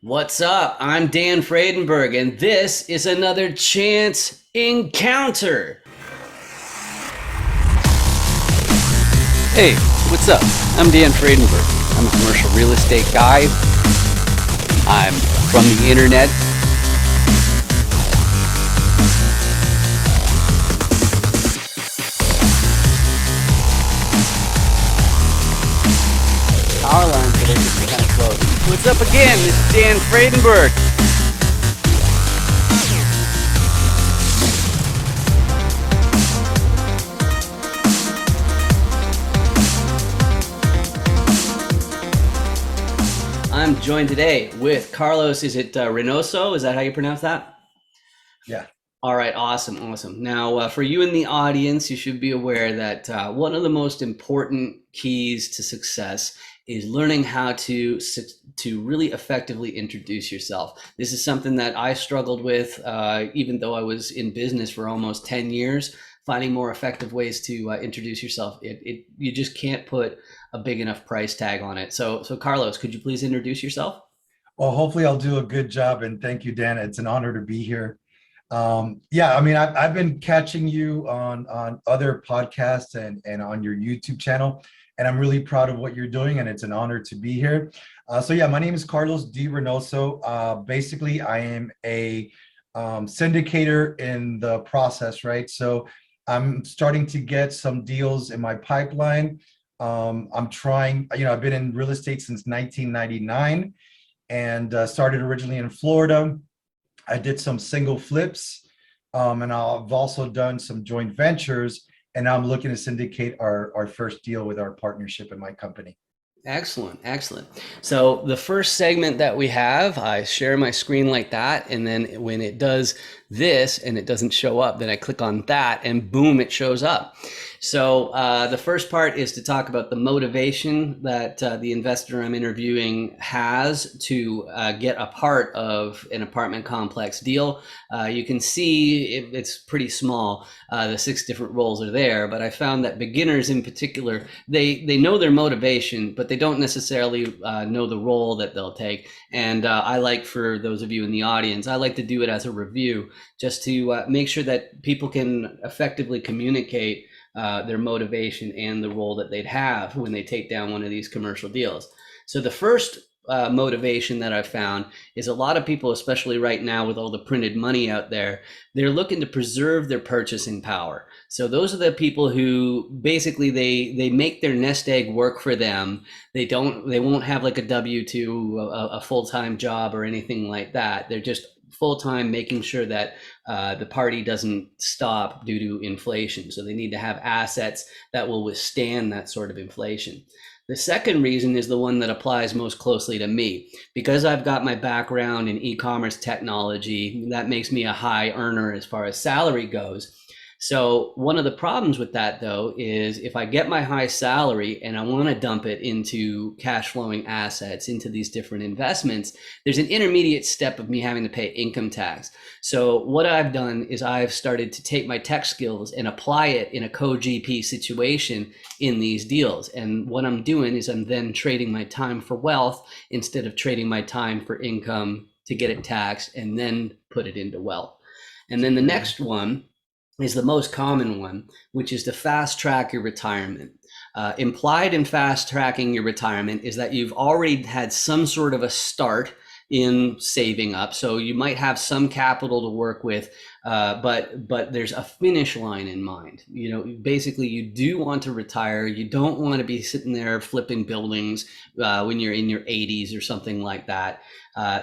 What's up? I'm Dan Fredenberg, and this is another Chance Encounter. Hey, what's up? I'm Dan Fredenberg. I'm a commercial real estate guy. I'm from the internet. Power lines that are kind of close. What's up again? This is Dan Fredenberg. I'm joined today with Carlos. Is it Reinoso? Is that how you pronounce that? Yeah. All right, awesome. Now, for you in the audience, you should be aware that one of the most important keys to success is learning how to really effectively introduce yourself. This is something that I struggled with, even though I was in business for almost 10 years, finding more effective ways to introduce yourself. You just can't put a big enough price tag on it. So Carlos, could you please introduce yourself? Well, hopefully I'll do a good job, and thank you, Dan. It's an honor to be here. Yeah, I mean, I've been catching you on other podcasts and on your YouTube channel, and I'm really proud of what you're doing, and it's an honor to be here. So yeah, my name is Carlos D. Reinoso. Basically, I am a syndicator in the process, right? So I'm starting to get some deals in my pipeline. I'm trying, I've been in real estate since 1999 and started originally in Florida. I did some single flips, and I've also done some joint ventures. And now I'm looking to syndicate our first deal with our partnership in my company. Excellent. So the first segment that we have, I share my screen like that, and then when it does this and it doesn't show up, then I click on that and boom, it shows up. So the first part is to talk about the motivation that the investor I'm interviewing has to get a part of an apartment complex deal. You can see it's pretty small. The 6 different roles are there, but I found that beginners in particular, they know their motivation, but they don't necessarily know the role that they'll take. And I like, for those of you in the audience, I like to do it as a review just to make sure that people can effectively communicate their motivation and the role that they'd have when they take down one of these commercial deals. So the first motivation that I've found is a lot of people, especially right now with all the printed money out there, they're looking to preserve their purchasing power. So those are the people who basically they make their nest egg work for them. They won't have like a W-2, a full-time job or anything like that. They're just full-time, making sure that the party doesn't stop due to inflation. So they need to have assets that will withstand that sort of inflation. The second reason is the one that applies most closely to me. Because I've got my background in e-commerce technology, that makes me a high earner as far as salary goes. So one of the problems with that, though, is if I get my high salary and I want to dump it into cash flowing assets, into these different investments, there's an intermediate step of me having to pay income tax. So what I've done is I've started to take my tech skills and apply it in a co-GP situation in these deals. And what I'm doing is I'm then trading my time for wealth instead of trading my time for income to get it taxed and then put it into wealth. And then the next one is the most common one, which is to fast track your retirement. Implied in fast tracking your retirement is that you've already had some sort of a start in saving up. So you might have some capital to work with, but there's a finish line in mind. Basically you do want to retire. You don't want to be sitting there flipping buildings when you're in your 80s or something like that.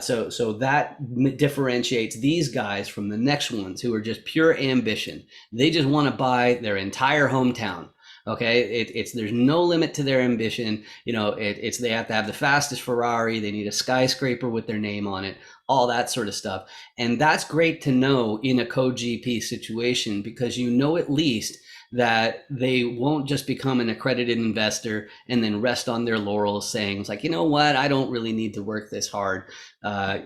So that differentiates these guys from the next ones who are just pure ambition. They just want to buy their entire hometown. Okay, there's no limit to their ambition. They have to have the fastest Ferrari. They need a skyscraper with their name on it, all that sort of stuff. And that's great to know in a co-GP situation, because at least that they won't just become an accredited investor and then rest on their laurels saying, it's like, you know what, I don't really need to work this hard.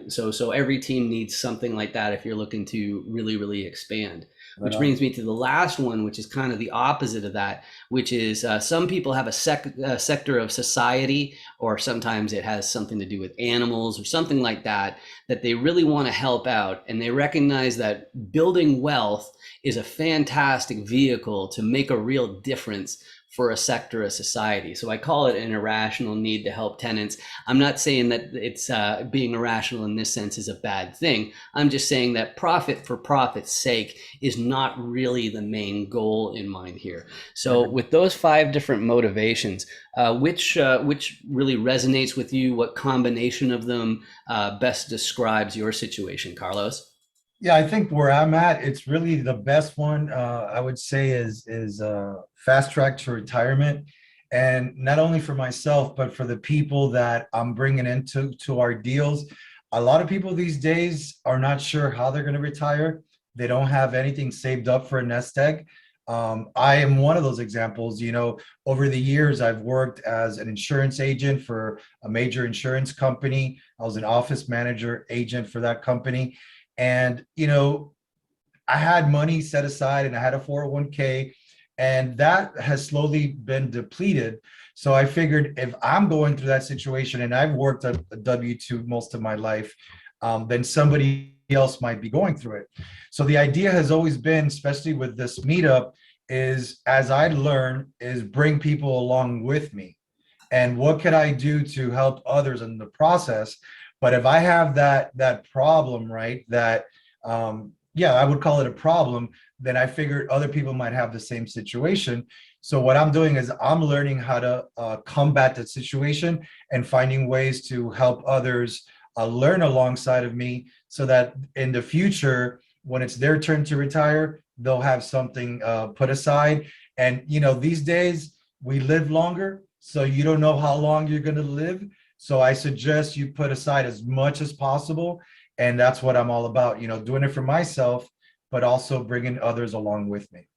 So every team needs something like that if you're looking to really, really expand. Right Which on. brings me to the last one, which is kind of the opposite of that, which is some people have a sector of society, or sometimes it has something to do with animals or something like that, that they really want to help out. And they recognize that building wealth is a fantastic vehicle to make a real difference for a sector of society. So I call it an irrational need to help tenants. I'm not saying that it's being irrational in this sense is a bad thing. I'm just saying that profit for profit's sake is not really the main goal in mind here. So with those 5 different motivations, which really resonates with you? What combination of them best describes your situation, Carlos? Yeah, I think where I'm at, it's really the best one. I would say is fast track to retirement, and not only for myself, but for the people that I'm bringing into our deals. A lot of people these days are not sure how they're going to retire. They don't have anything saved up for a nest egg. I am one of those examples. Over the years, I've worked as an insurance agent for a major insurance company. I was an office manager agent for that company. And, I had money set aside and I had a 401k, and that has slowly been depleted. So I figured if I'm going through that situation and I've worked a W-2 most of my life, then somebody else might be going through it. So the idea has always been, especially with this meetup, is as I learn, is bring people along with me. And what can I do to help others in the process? But if I have that problem, right, that yeah, I would call it a problem, then I figured other people might have the same situation. So what I'm doing is I'm learning how to combat that situation and finding ways to help others learn alongside of me, so that in the future, when it's their turn to retire, they'll have something put aside. And these days we live longer, so you don't know how long you're going to live. So I suggest you put aside as much as possible, and that's what I'm all about, doing it for myself, but also bringing others along with me.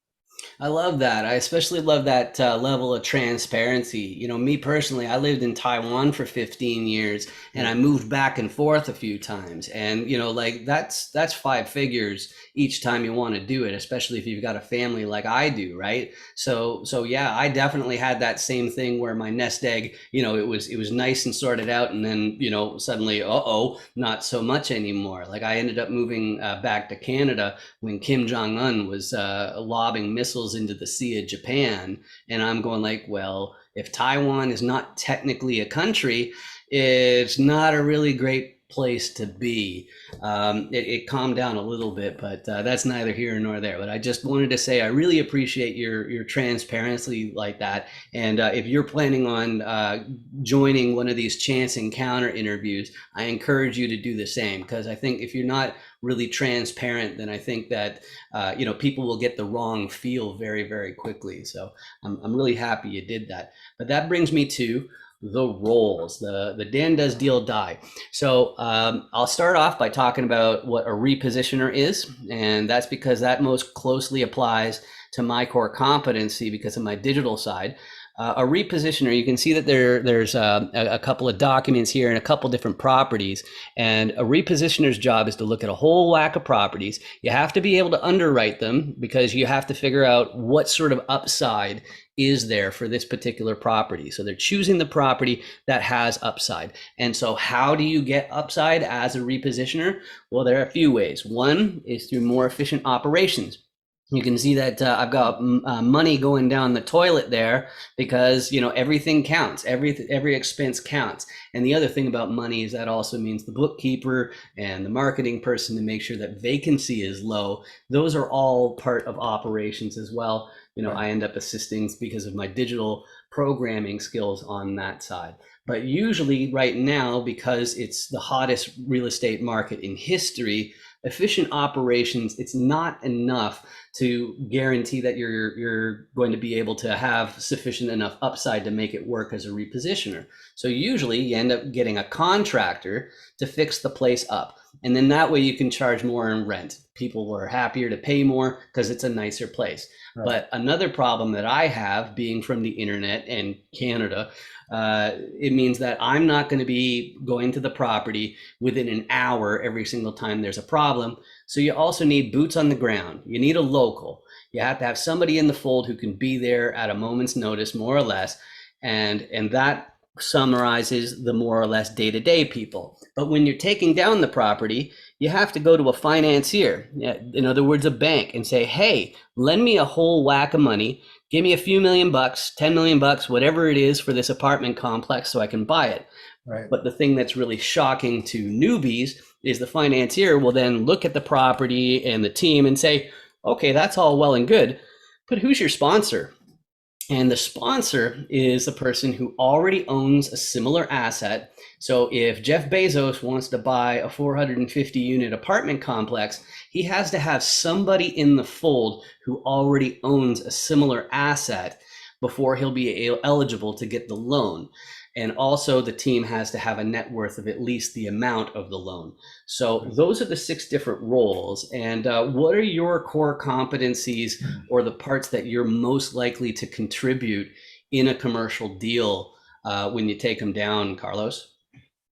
I love that. I especially love that level of transparency. Me personally, I lived in Taiwan for 15 years and I Right. moved back and forth a few times. And like that's 5 figures each time you want to do it, especially if you've got a family like I do, right? So yeah, I definitely had that same thing where my nest egg, it was nice and sorted out, and then suddenly, uh-oh, not so much anymore. Like I ended up moving back to Canada when Kim Jong Un was lobbing missiles into the Sea of Japan, and I'm going like, well, if Taiwan is not technically a country, it's not a really great place to be. It calmed down a little bit, but that's neither here nor there. But I just wanted to say I really appreciate your transparency like that. And if you're planning on joining one of these chance encounter interviews, I encourage you to do the same, because I think if you're not really transparent, then I think that people will get the wrong feel very, very quickly. So I'm really happy you did that. But that brings me to the roles, the Dan Does Deal die. So I'll start off by talking about what a repositioner is, and that's because that most closely applies to my core competency because of my digital side. A repositioner, you can see that there's a couple of documents here and a couple different properties. And a repositioner's job is to look at a whole whack of properties. You have to be able to underwrite them because you have to figure out what sort of upside is there for this particular property. So they're choosing the property that has upside. And so how do you get upside as a repositioner? Well, there are a few ways. One is through more efficient operations. You can see that I've got money going down the toilet there because everything counts. Every expense counts. And the other thing about money is that also means the bookkeeper and the marketing person to make sure that vacancy is low. Those are all part of operations as well. Right. I end up assisting because of my digital programming skills on that side. But usually right now, because it's the hottest real estate market in history, efficient operations, it's not enough to guarantee that you're going to be able to have sufficient enough upside to make it work as a repositioner. So usually you end up getting a contractor to fix the place up. And then that way you can charge more in rent. People are happier to pay more because it's a nicer place. Right. But another problem that I have, being from the internet and Canada, it means that I'm not going to be going to the property within an hour every single time there's a problem. So you also need boots on the ground. You need a local. You have to have somebody in the fold who can be there at a moment's notice, more or less, and that summarizes the more or less day-to-day people. But when you're taking down the property, you have to go to a financier, in other words, a bank, and say, hey, lend me a whole whack of money. Give me a few million bucks, 10 million bucks, whatever it is for this apartment complex so I can buy it. Right. But the thing that's really shocking to newbies is the financier will then look at the property and the team and say, okay, that's all well and good, but who's your sponsor? And the sponsor is the person who already owns a similar asset. So if Jeff Bezos wants to buy a 450 unit apartment complex, he has to have somebody in the fold who already owns a similar asset before he'll be eligible to get the loan. And also the team has to have a net worth of at least the amount of the loan. So those are the 6 different roles. And what are your core competencies or the parts that you're most likely to contribute in a commercial deal when you take them down, Carlos?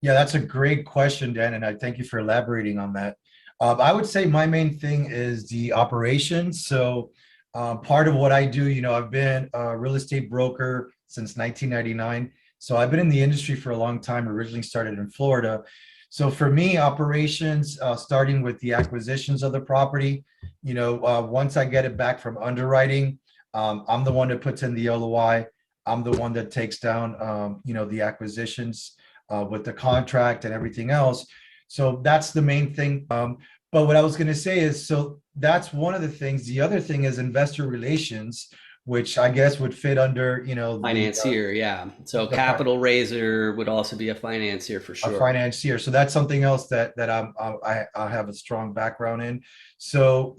Yeah, that's a great question, Dan, and I thank you for elaborating on that. I would say my main thing is the operations. So part of what I do, I've been a real estate broker since 1999. So I've been in the industry for a long time, originally started in Florida. So for me, operations, starting with the acquisitions of the property, once I get it back from underwriting, I'm the one that puts in the LOI. I'm the one that takes down, the acquisitions with the contract and everything else. So that's the main thing. But what I was going to say is, so that's one of the things. The other thing is investor relations, which I guess would fit under, Financier, yeah. So the capital raiser would also be a financier for a sure. financier. So that's something else that I have a strong background in. So,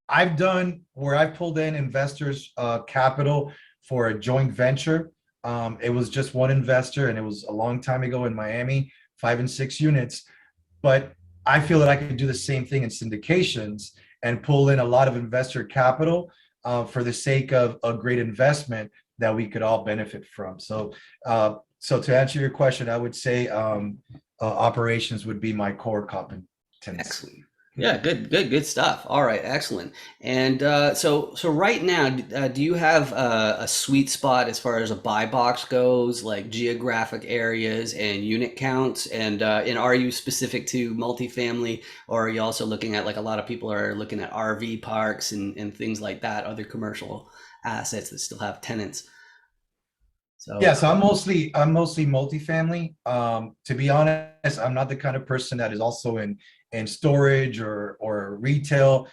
I've done where I pulled in investors' capital for a joint venture. It was just one investor, and it was a long time ago in Miami, 5 and 6 units. But I feel that I could do the same thing in syndications and pull in a lot of investor capital for the sake of a great investment that we could all benefit from. So to answer your question, I would say operations would be my core competence. Excellent. Yeah, good stuff. All right, excellent. And so right now, do you have a sweet spot as far as a buy box goes, like geographic areas and unit counts? And are you specific to multifamily, or are you also looking at, like a lot of people are looking at RV parks and things like that, other commercial assets that still have tenants? Yeah, So so I'm mostly multifamily. To be honest, I'm not the kind of person that is also in storage or retail.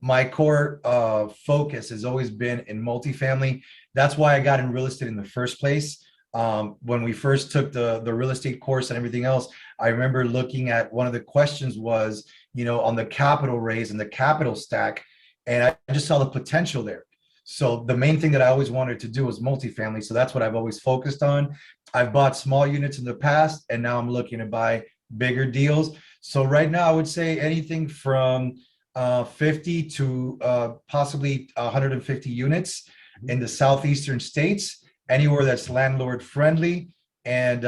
My core focus has always been in multifamily. That's why I got in real estate in the first place. When we first took the real estate course and everything else, I remember looking at one of the questions was, on the capital raise and the capital stack, and I just saw the potential there. So the main thing that I always wanted to do was multifamily. So that's what I've always focused on. I've bought small units in the past, and now I'm looking to buy bigger deals. So right now, I would say anything from 50 to possibly 150 units in the southeastern states, anywhere that's landlord friendly, and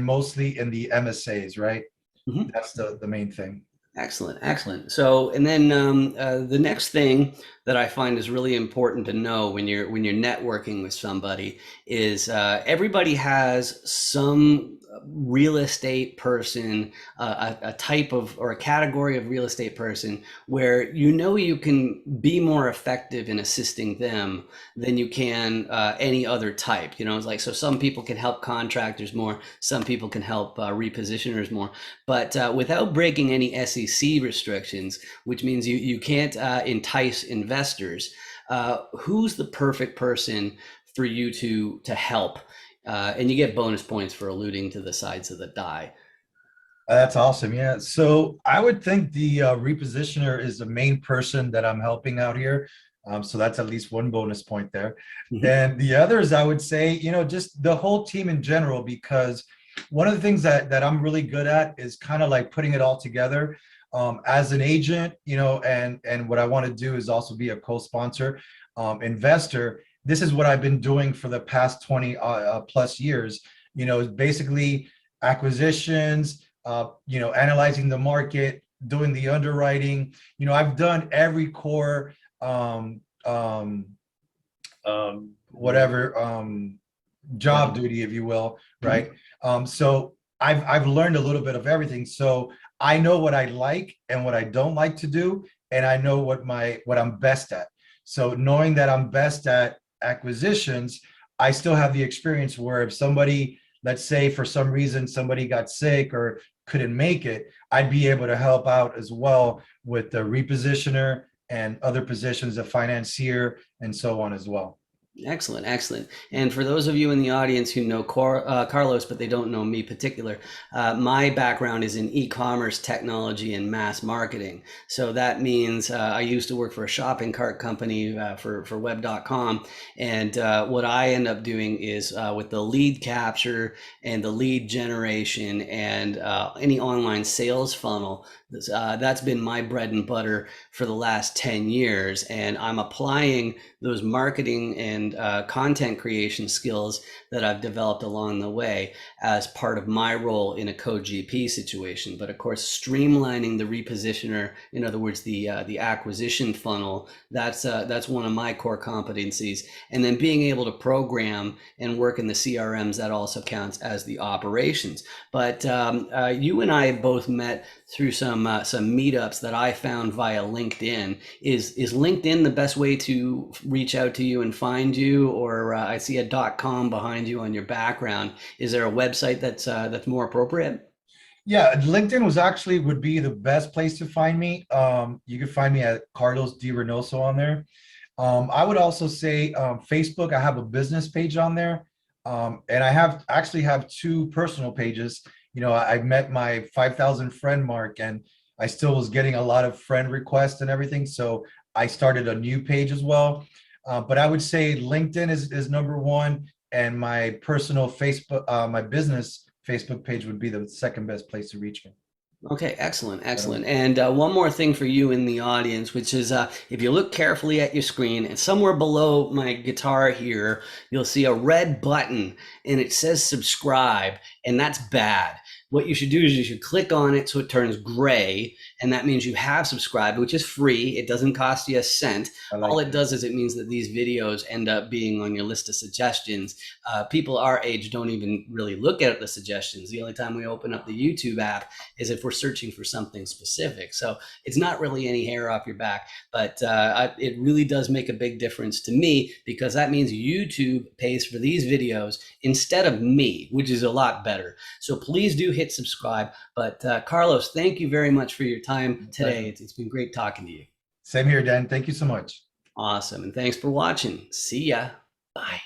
mostly in the MSAs, right? mhm. That's the main thing. Excellent, excellent. So, and then the next thing that I find is really important to know when you're networking with somebody is everybody has some real estate person, a type of or a category of real estate person where you can be more effective in assisting them than you can any other type. It's like, so some people can help contractors more, some people can help repositioners more, but without breaking any SEC restrictions, which means you can't entice investors. Who's the perfect person for you to help? And you get bonus points for alluding to the sides of the die. That's awesome. Yeah. So I would think the repositioner is the main person that I'm helping out here. So that's at least one bonus point there. Mhm. And the others, I would say, just the whole team in general, because One of the things that I'm really good at is kind of like putting it all together. As an agent, and what I want to do is also be a co-sponsor, investor. This is what I've been doing for the past 20 plus years. Basically acquisitions, analyzing the market, doing the underwriting. I've done every core whatever job duty, if you will, right? So I've learned a little bit of everything. So I know what I like and what I don't like to do, and I know what I'm best at. So knowing that I'm best at acquisitions, I still have the experience where if somebody, let's say for some reason somebody got sick or couldn't make it, I'd be able to help out as well with the repositioner and other positions, the financier, and so on as well. Excellent, excellent. And for those of you in the audience who know Carlos, but they don't know me particular, my background is in e-commerce technology and mass marketing. So that means I used to work for a shopping cart company for web.com. And what I end up doing is with the lead capture and the lead generation and any online sales funnel, that's been my bread and butter for the last 10 years. And I'm applying those marketing and content creation skills that I've developed along the way as part of my role in a code GP situation. But of course, streamlining the repositioner, in other words, the acquisition funnel, that's one of my core competencies. And then being able to program and work in the CRMs, that also counts as the operations. But you and I both met through some meetups that I found via LinkedIn. Is LinkedIn the best way to reach out to you and find you? Or I see a .com behind you on your background. Is there a website that's more appropriate? Yeah, LinkedIn would be the best place to find me. You can find me at Carlos D. Reinoso on there. I would also say Facebook. I have a business page on there, and I actually have two personal pages. I met my 5,000 friend mark, and I still was getting a lot of friend requests and everything. So I started a new page as well. But I would say LinkedIn is number one, and my personal Facebook, my business Facebook page would be the second best place to reach me. Okay, excellent, excellent. And one more thing for you in the audience, which is if you look carefully at your screen and somewhere below my guitar here, you'll see a red button and it says subscribe, and that's bad. What you should do is you should click on it so it turns gray, and that means you have subscribed, which is free. It doesn't cost you a cent. All it does is it means that these videos end up being on your list of suggestions. People our age don't even really look at the suggestions. The only time we open up the YouTube app is if we're searching for something specific. So it's not really any hair off your back, but it really does make a big difference to me, because that means YouTube pays for these videos instead of me, which is a lot better. So please do hit subscribe. But Carlos, thank you very much for your time today. It's been great talking to you. Same here, Dan. Thank you so much. Awesome. And thanks for watching. See ya. Bye.